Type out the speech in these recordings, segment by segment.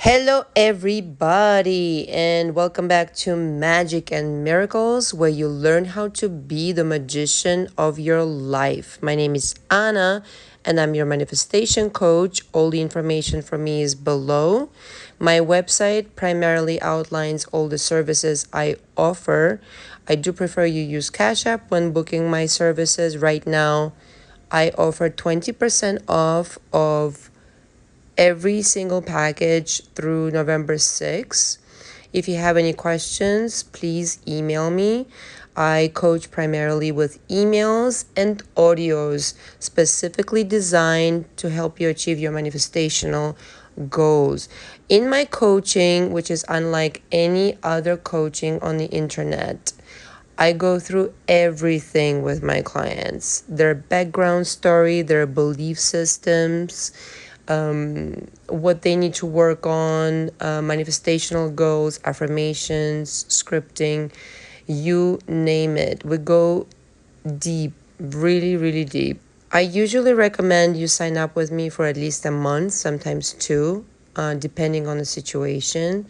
Hello, everybody, and welcome back to Magic and Miracles, where you learn how to be the magician of your life. My name is Anna, and I'm your manifestation coach. All the information for me is below. My website primarily outlines all the services I offer. I do prefer you use Cash App when booking my services. Right now, I offer 20% off of every single package through November 6th. If you have any questions, please email me. I coach primarily with emails and audios specifically designed to help you achieve your manifestational goals. In my coaching, which is unlike any other coaching on the internet, I go through everything with my clients, their background story, their belief systems, what they need to work on, manifestational goals, affirmations, scripting, you name it. We go deep, really, really deep. I usually recommend you sign up with me for at least a month, sometimes two, depending on the situation.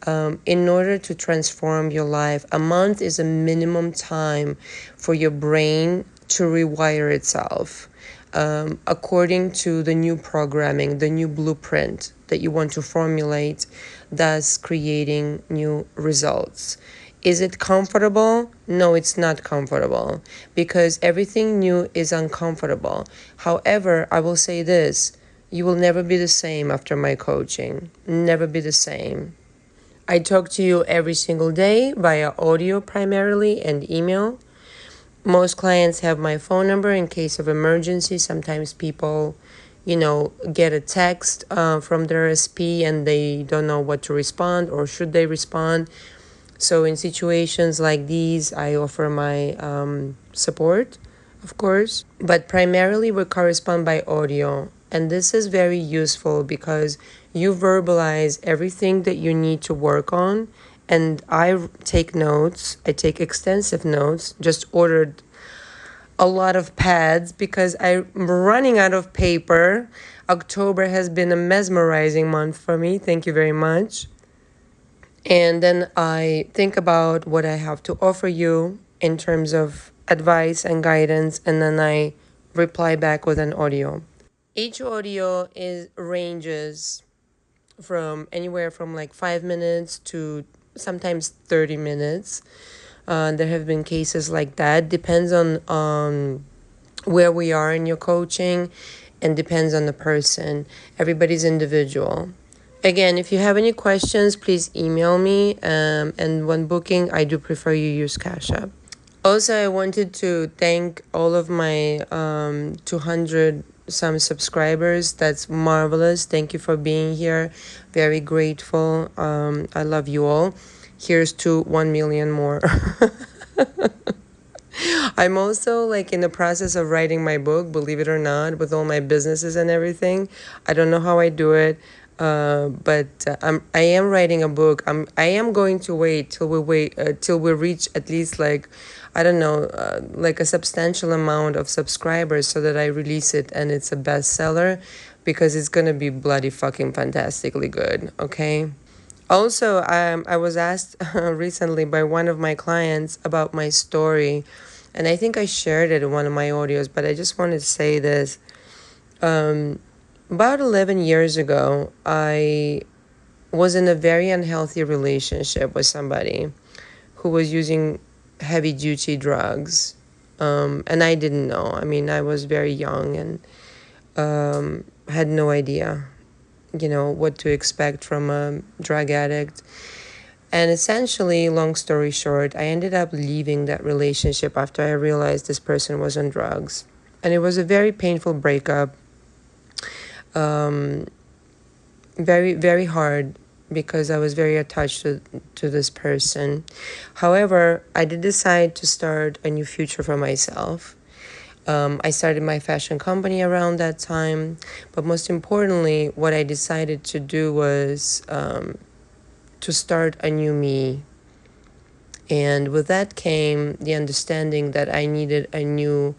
In order to transform your life, a month is a minimum time for your brain to rewire itself according to the new programming, the new blueprint that you want to formulate, thus creating new results. Is it comfortable? No, it's not comfortable because everything new is uncomfortable. However, I will say this, you will never be the same after my coaching. Never be the same. I talk to you every single day via audio primarily and email. Most clients have my phone number in case of emergency. Sometimes people, get a text from their SP and they don't know what to respond or should they respond. So in situations like these, I offer my support, of course. But primarily we correspond by audio. And this is very useful because you verbalize everything that you need to work on. And I take notes. I take extensive notes. Just ordered a lot of pads because I'm running out of paper. October has been a mesmerizing month for me. Thank you very much. And then I think about what I have to offer you in terms of advice and guidance, and then I reply back with an audio. Each audio is ranges from anywhere from like 5 minutes to sometimes 30 minutes. There have been cases like that. Depends on where we are in your coaching and depends on the person. Everybody's individual. Again, if you have any questions, please email me. And when booking, I do prefer you use Cash App. Also, I wanted to thank all of my 200 some subscribers. That's marvelous. Thank you for being here. Very grateful. I love you all. Here's to 1 million more. I'm also in the process of writing my book, believe it or not, with all my businesses and everything. I don't know how I do it. But I am writing a book. I am going to wait till we reach at least I don't know, like a substantial amount of subscribers so that I release it and it's a bestseller because it's gonna be bloody fucking fantastically good. Okay. Also, I was asked recently by one of my clients about my story, and I think I shared it in one of my audios. But I just wanted to say this. About 11 years ago, I was in a very unhealthy relationship with somebody who was using heavy-duty drugs. And I didn't know. I mean, I was very young and had no idea, what to expect from a drug addict. And essentially, long story short, I ended up leaving that relationship after I realized this person was on drugs. And it was a very painful breakup. Very, very hard because I was very attached to this person. However, I did decide to start a new future for myself. I started my fashion company around that time. But most importantly, what I decided to do was to start a new me. And with that came the understanding that I needed a new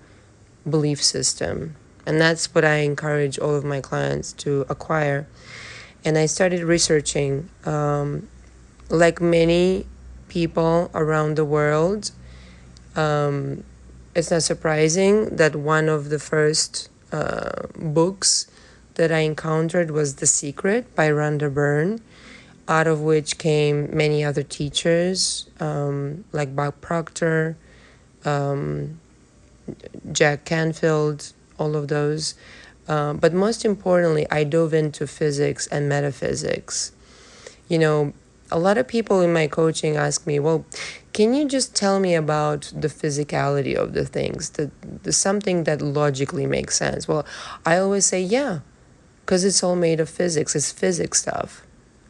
belief system. And that's what I encourage all of my clients to acquire. and I started researching. Like many people around the world, it's not surprising that one of the first books that I encountered was The Secret by Rhonda Byrne, out of which came many other teachers like Bob Proctor, Jack Canfield, all of those. But most importantly, I dove into physics and metaphysics. You know, a lot of people in my coaching ask me, well, can you just tell me about the physicality of the things, the something that logically makes sense? Well, I always say, yeah, because it's all made of physics. It's physics stuff,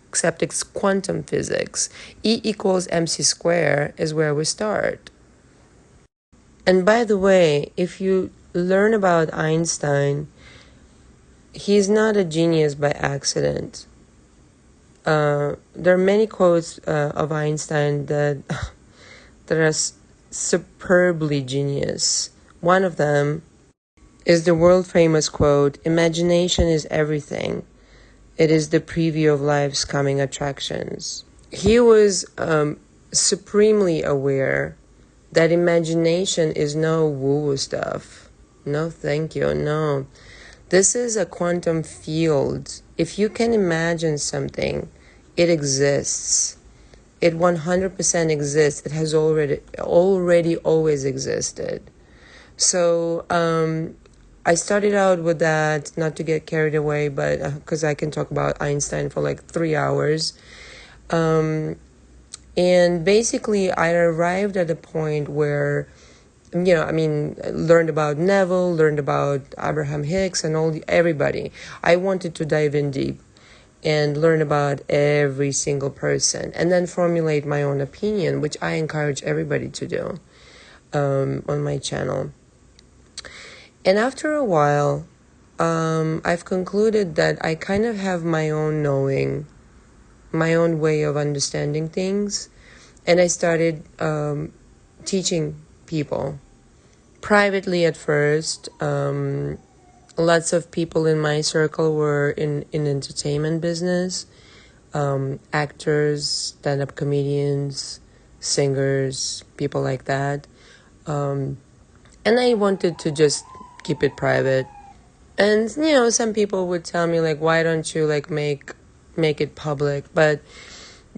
except it's quantum physics. E equals mc squared is where we start. And by the way, if you learn about Einstein, he's not a genius by accident. There are many quotes of Einstein that that are superbly genius. One of them is the world famous quote, "Imagination is everything. It is the preview of life's coming attractions." He was supremely aware that imagination is no woo-woo stuff. No, thank you. No. This is a quantum field. If you can imagine something, it exists. It 100% exists. It has already always existed. So I started out with that, not to get carried away, but because I can talk about Einstein for like 3 hours. And basically, I arrived at a point where, learned about Neville, learned about Abraham Hicks, and everybody. I wanted to dive in deep and learn about every single person, and then formulate my own opinion, which I encourage everybody to do on my channel. And after a while, I've concluded that I kind of have my own knowing, my own way of understanding things, and I started teaching people privately at first. Lots of people in my circle were in entertainment business, actors, stand-up comedians, singers, people like that. And I wanted to just keep it private. And, some people would tell me, like, why don't you, like, make it public? But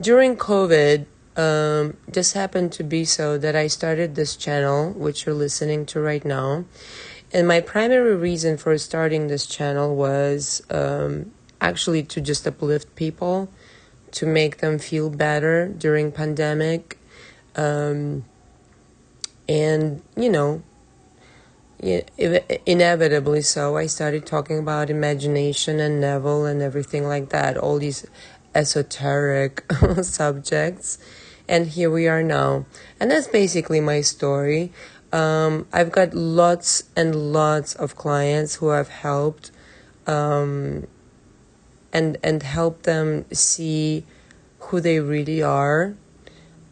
during COVID, just happened to be so that I started this channel, which you're listening to right now. And my primary reason for starting this channel was actually to just uplift people, to make them feel better during pandemic. And, inevitably so, I started talking about imagination and Neville and everything like that, all these esoteric subjects. And here we are now. And that's basically my story. I've got lots and lots of clients who I've helped and help them see who they really are,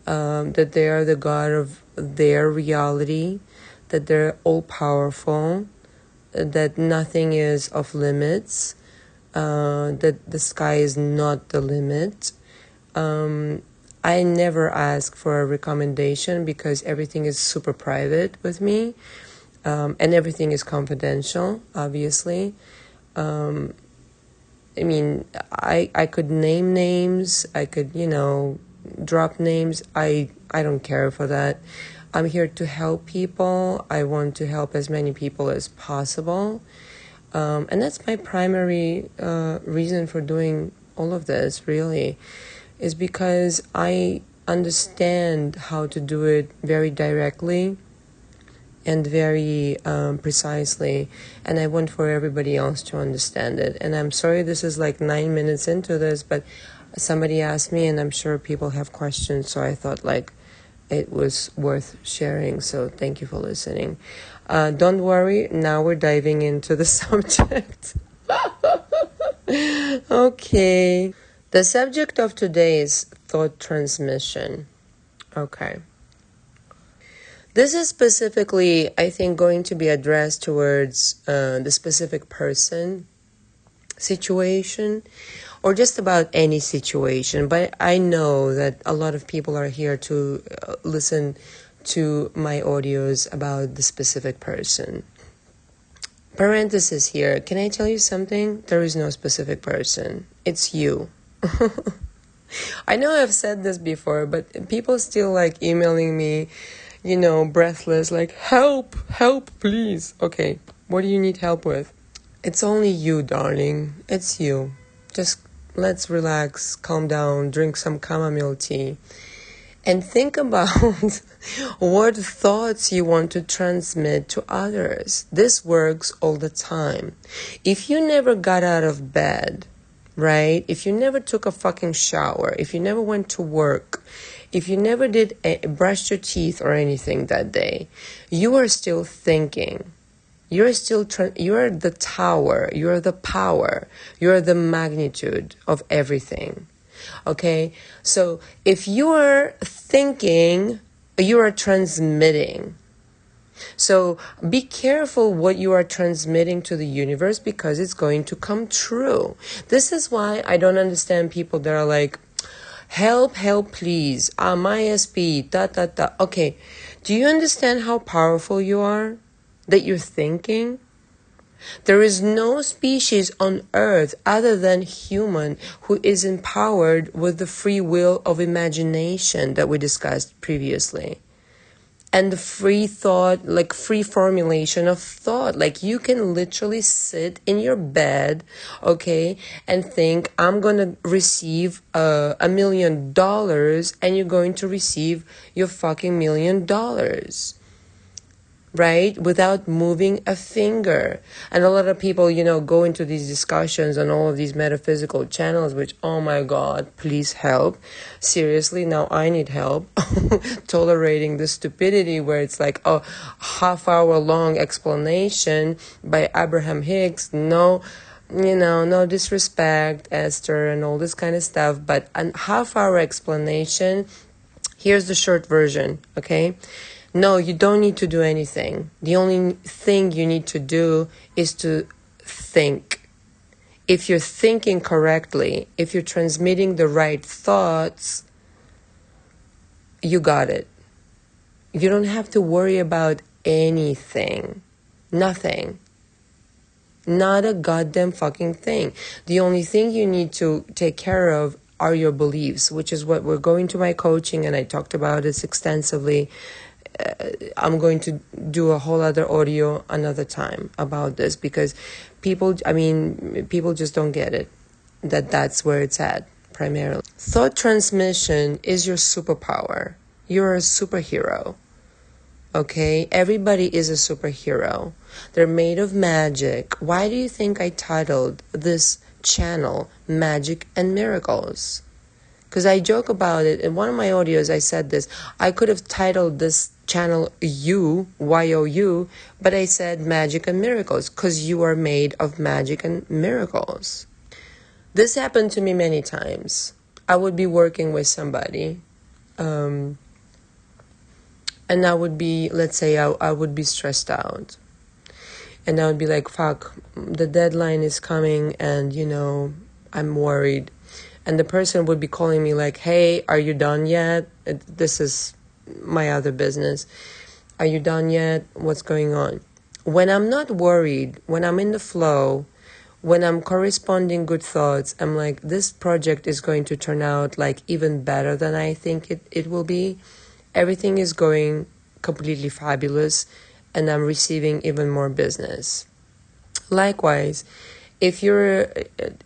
that they are the God of their reality, that they're all-powerful, that nothing is off limits, that the sky is not the limit. I never ask for a recommendation because everything is super private with me, and everything is confidential, obviously. I could name names, I could, drop names. I don't care for that. I'm here to help people. I want to help as many people as possible. And that's my primary reason for doing all of this, really, is because I understand how to do it very directly and very precisely, and I want for everybody else to understand it. And I'm sorry this is like 9 minutes into this, but somebody asked me, and I'm sure people have questions, so I thought like it was worth sharing. So thank you for listening. Don't worry, now we're diving into the subject. Okay. The subject of today is thought transmission. Okay. This is specifically, I think, going to be addressed towards the specific person, situation, or just about any situation. But I know that a lot of people are here to listen to my audios about the specific person. Parenthesis here. Can I tell you something? There is no specific person. It's you. I know I've said this before, but people still like emailing me, breathless, like, help, please. Okay, what do you need help with? It's only you, darling. It's you. Just let's relax, calm down, drink some chamomile tea, and think about what thoughts you want to transmit to others. This works all the time. If you never got out of bed, right? If you never took a fucking shower, if you never went to work, if you never did brushed your teeth or anything that day, you are still thinking. You're the tower, you're the power, you're the magnitude of everything. Okay? So if you are thinking, you are transmitting. So be careful what you are transmitting to the universe, because it's going to come true. This is why I don't understand people that are like, help, please. My SP, Okay, do you understand how powerful you are? That you're thinking? There is no species on earth other than human who is empowered with the free will of imagination that we discussed previously. And the free thought, like free formulation of thought. Like you can literally sit in your bed, okay, and think, I'm going to receive $1 million, and you're going to receive your fucking $1 million. Right? Without moving a finger. And a lot of people, go into these discussions on all of these metaphysical channels, which, oh my God, please help. Seriously, now I need help tolerating the stupidity where it's like, oh, half-hour long explanation by Abraham Hicks. No, no disrespect, Esther, and all this kind of stuff. But a half-hour explanation, here's the short version, okay? No, you don't need to do anything. The only thing you need to do is to think. If you're thinking correctly, if you're transmitting the right thoughts, you got it. You don't have to worry about anything. Nothing. Not a goddamn fucking thing. The only thing you need to take care of are your beliefs, which is what we're going to my coaching, and I talked about this extensively. I'm going to do a whole other audio another time about this, because people just don't get it, that's where it's at primarily. Thought transmission is your superpower. You're a superhero. Okay? Everybody is a superhero. They're made of magic. Why do you think I titled this channel Magic and Miracles? Because I joke about it. In one of my audios, I said this. I could have titled this channel YOU, but I said Magic and Miracles, because you are made of magic and miracles. This happened to me many times. I would be working with somebody, and I would be, let's say, I would be stressed out. And I would be like, fuck, the deadline is coming, and, I'm worried. And the person would be calling me like, hey, are you done yet? This is my other business. Are you done yet? What's going on? When I'm not worried, when I'm in the flow, when I'm corresponding good thoughts, I'm like, this project is going to turn out like even better than I think it will be. Everything is going completely fabulous, and I'm receiving even more business. Likewise, if you're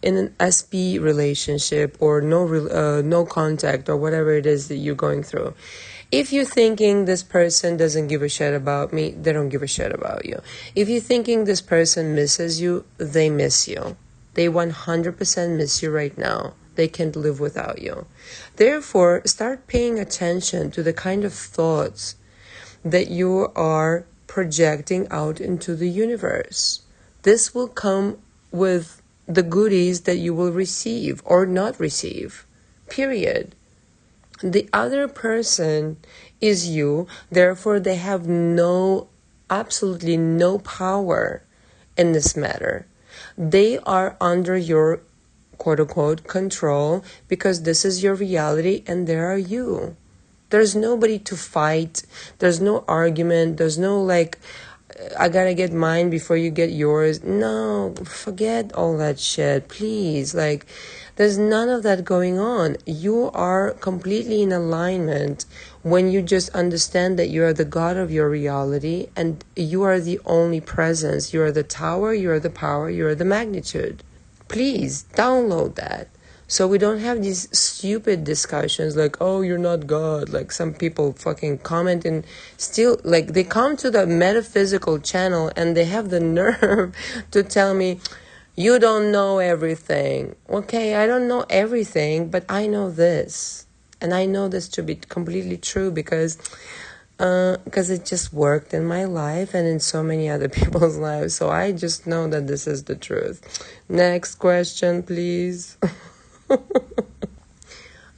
in an SP relationship or no contact or whatever it is that you're going through, if you're thinking this person doesn't give a shit about me, they don't give a shit about you. If you're thinking this person misses you, they miss you. They 100% miss you right now. They can't live without you. Therefore, start paying attention to the kind of thoughts that you are projecting out into the universe. This will come with the goodies that you will receive or not receive, period. The other person is you, therefore they have absolutely no power in this matter. They are under your quote unquote control, because this is your reality and there are you. There's nobody to fight. There's no argument. There's no like, I gotta get mine before you get yours. No, forget all that shit, please. Like, there's none of that going on. You are completely in alignment when you just understand that you are the God of your reality and you are the only presence. You are the tower, you are the power, you are the magnitude. Please download that. So we don't have these stupid discussions like, oh, you're not God. Like some people fucking comment and still, like, they come to the metaphysical channel and they have the nerve to tell me, you don't know everything. Okay, I don't know everything, but I know this. And I know this to be completely true because it just worked in my life and in so many other people's lives. So I just know that this is the truth. Next question, please.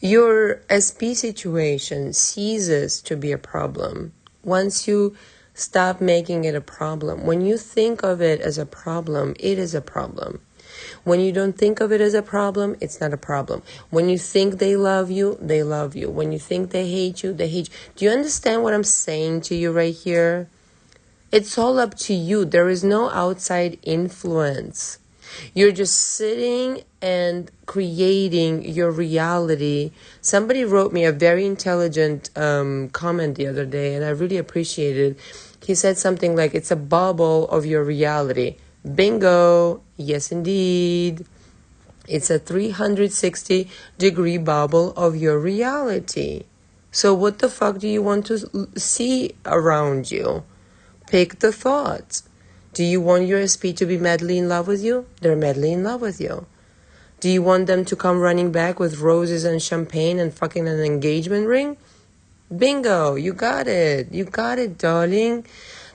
Your SP situation ceases to be a problem once you stop making it a problem. When you think of it as a problem, it is a problem. When you don't think of it as a problem, it's not a problem. When you think they love you, they love you. When you think they hate you, they hate you. Do you understand what I'm saying to you right here? It's all up to you. There is no outside influence. You're just sitting and creating your reality. Somebody wrote me a very intelligent comment the other day, and I really appreciated it. He said something like, it's a bubble of your reality. Bingo. Yes, indeed. It's a 360-degree bubble of your reality. So what the fuck do you want to see around you? Pick the thoughts. Do you want your SP to be madly in love with you? They're madly in love with you. Do you want them to come running back with roses and champagne and fucking an engagement ring? Bingo, you got it. You got it, darling.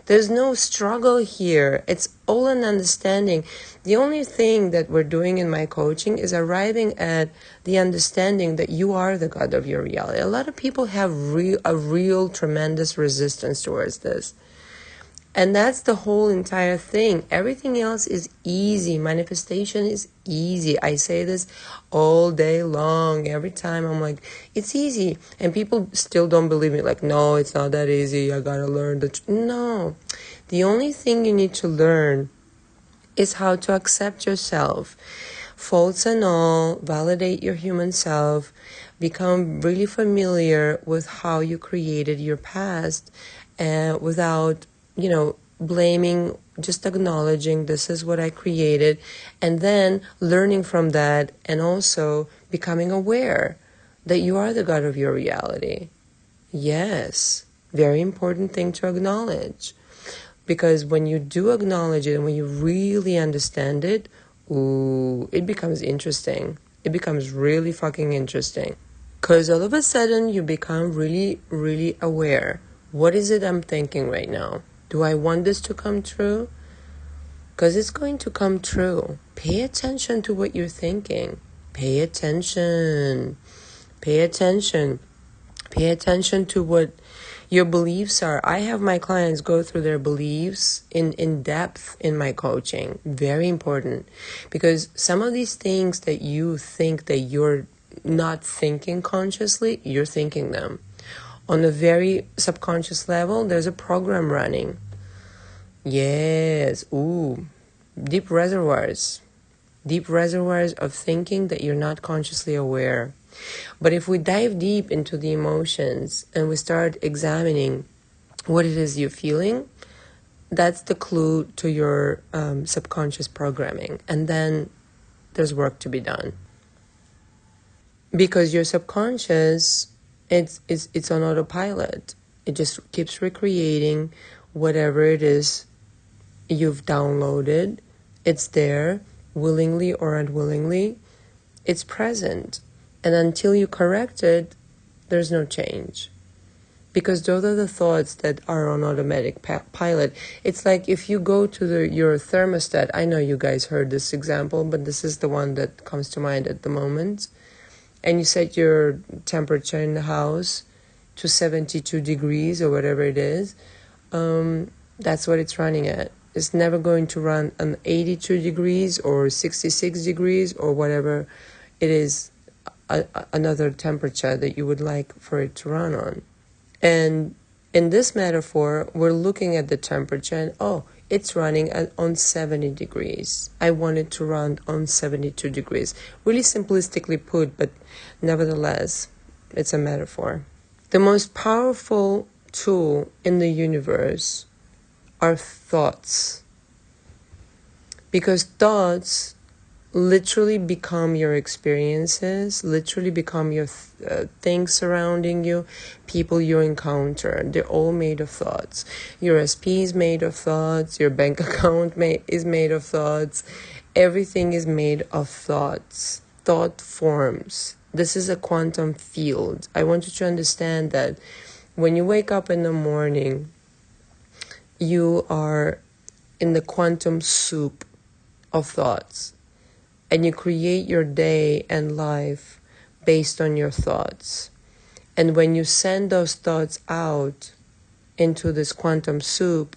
There's no struggle here. It's all an understanding. The only thing that we're doing in my coaching is arriving at the understanding that you are the God of your reality. A lot of people have a real tremendous resistance towards this. And that's the whole entire thing. Everything else is easy. Manifestation is easy. I say this all day long. Every time I'm like, it's easy. And people still don't believe me. Like, no, it's not that easy. I gotta learn No. The only thing you need to learn is how to accept yourself. Faults and all, validate your human self, become really familiar with how you created your past, without blaming, just acknowledging this is what I created, and then learning from that, and also becoming aware that you are the God of your reality. Yes, very important thing to acknowledge. Because when you do acknowledge it and when you really understand it, it becomes interesting. It becomes really fucking interesting. Because all of a sudden you become really, really aware. What is it I'm thinking right now? Do I want this to come true? Because it's going to come true. Pay attention to what you're thinking. Pay attention. Pay attention. Pay attention to what your beliefs are. I have my clients go through their beliefs in depth in my coaching. Very important. Because some of these things that you think that you're not thinking consciously, you're thinking them. On a very subconscious level, there's a program running. Yes. Deep reservoirs. Deep reservoirs of thinking that you're not consciously aware. But if we dive deep into the emotions and we start examining what it is you're feeling, that's the clue to your subconscious programming. And then there's work to be done. Because your subconscious, it's on autopilot. It just keeps recreating whatever it is you've downloaded. It's there, willingly or unwillingly. It's present. And until you correct it, there's no change. Because those are the thoughts that are on automatic pilot. It's like if you go to your thermostat. I know you guys heard this example, but this is the one that comes to mind at the moment. And you set your temperature in the house to 72 degrees or whatever it is. That's what it's running at. It's never going to run on 82 degrees or 66 degrees or whatever it is, another temperature that you would like for it to run on. And in this metaphor, we're looking at the temperature and, oh, it's running on 70 degrees. I want it to run on 72 degrees. Really simplistically put, but nevertheless, it's a metaphor. The most powerful tool in the universe are thoughts. Because thoughts literally become your experiences, literally become your things surrounding you, people you encounter. They're all made of thoughts. Your SP is made of thoughts. Your bank account is made of thoughts. Everything is made of thoughts, thought forms. This is a quantum field. I want you to understand that when you wake up in the morning, you are in the quantum soup of thoughts. And you create your day and life based on your thoughts. And when you send those thoughts out into this quantum soup,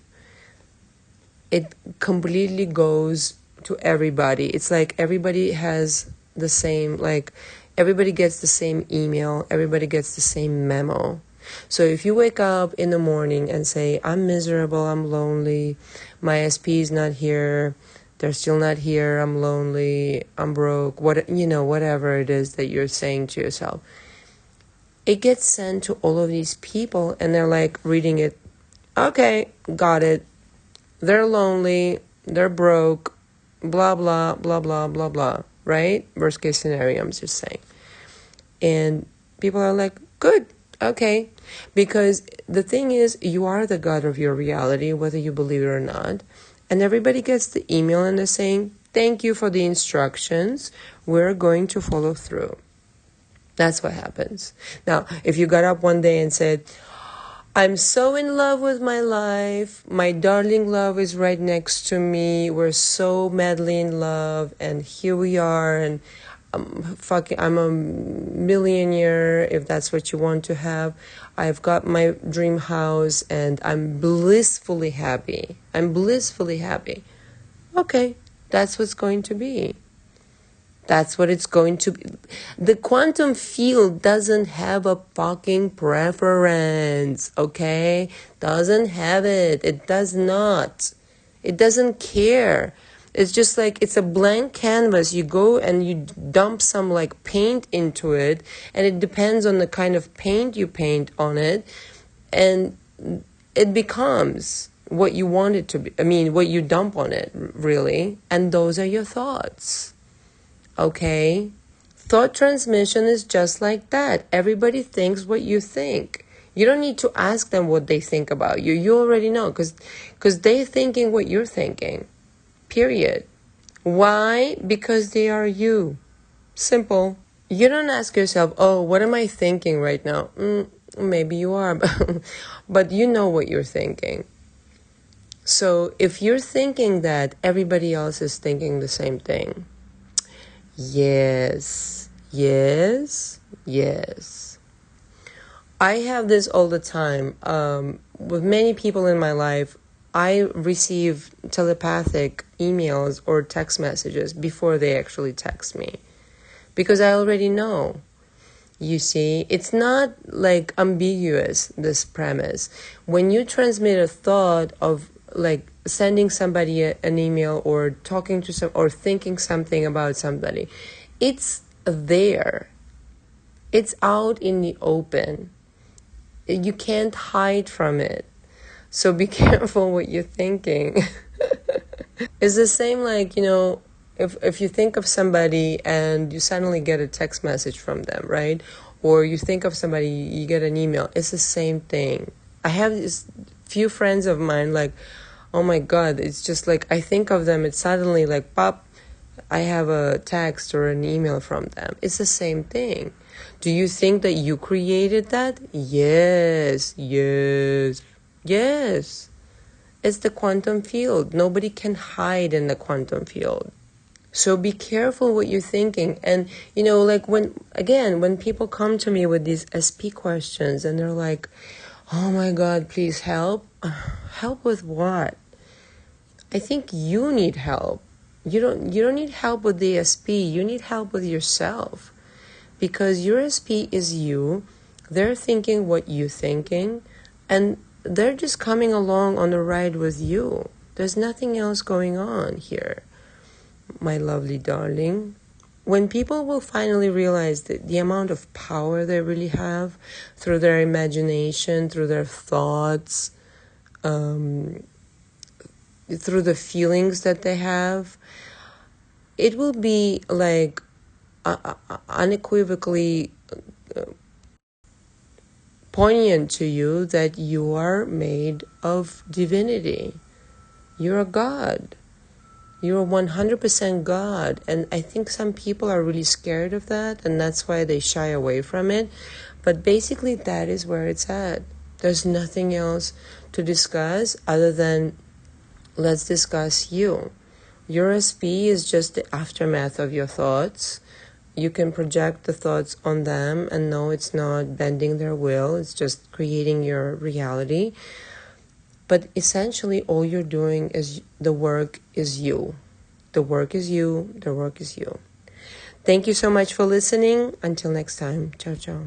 it completely goes to everybody. It's like everybody has the same, like everybody gets the same email, everybody gets the same memo. So if you wake up in the morning and say, I'm miserable, I'm lonely, my SP is not here, they're still not here, I'm lonely, I'm broke, whatever it is that you're saying to yourself, it gets sent to all of these people and they're like reading it. Okay, got it. They're lonely, they're broke, blah, blah, blah, blah, blah, blah, right? Worst case scenario, I'm just saying. And people are like, good, okay. Because the thing is, you are the God of your reality, whether you believe it or not. And everybody gets the email and they're saying, thank you for the instructions. We're going to follow through. That's what happens. Now, if you got up one day and said, I'm so in love with my life. My darling love is right next to me. We're so madly in love. And here we are. And I'm a millionaire, if that's what you want to have. I've got my dream house and I'm blissfully happy. Okay, that's what's going to be. That's what it's going to be. The quantum field doesn't have a fucking preference, okay? Doesn't have it. It does not. It doesn't care. It's just like it's a blank canvas. You go and you dump some like paint into it, and it depends on the kind of paint you paint on it, and it becomes what you want it to be. I mean, what you dump on it, really. And those are your thoughts. Okay? Thought transmission is just like that. Everybody thinks what you think. You don't need to ask them what they think about you. You already know because they're thinking what you're thinking. Period. Why? Because they are you. Simple. You don't ask yourself, oh, what am I thinking right now? Maybe you are, but you know what you're thinking. So if you're thinking that, everybody else is thinking the same thing. Yes. I have this all the time. With many people in my life, I receive telepathic emails or text messages before they actually text me. Because I already know. You see, it's not like ambiguous, this premise. When you transmit a thought of like sending somebody an email or talking to some or thinking something about somebody, it's there. It's out in the open. You can't hide from it. So be careful what you're thinking. It's the same like, if you think of somebody and you suddenly get a text message from them, right? Or you think of somebody, you get an email. It's the same thing. I have this few friends of mine like, oh my God, it's just like I think of them. It's suddenly like, pop, I have a text or an email from them. It's the same thing. Do you think that you created that? Yes. It's the quantum field. Nobody can hide in the quantum field. So be careful what you're thinking. And, like when people come to me with these SP questions and they're like, oh my God, please help. Help with what? I think you need help. You don't need help with the SP. You need help with yourself. Because your SP is you. They're thinking what you're thinking, and they're just coming along on the ride with you. There's nothing else going on here, my lovely darling. When people will finally realize the amount of power they really have through their imagination, through their thoughts, through the feelings that they have, it will be like unequivocally poignant to you that you are made of divinity. You're a God. You're 100% God. And I think some people are really scared of that, and that's why they shy away from it. But basically, that is where it's at. There's nothing else to discuss other than let's discuss you. Your SP is just the aftermath of your thoughts. You can project the thoughts on them and know it's not bending their will. It's just creating your reality. But essentially, all you're doing is the work is you. The work is you. The work is you. Thank you so much for listening. Until next time. Ciao, ciao.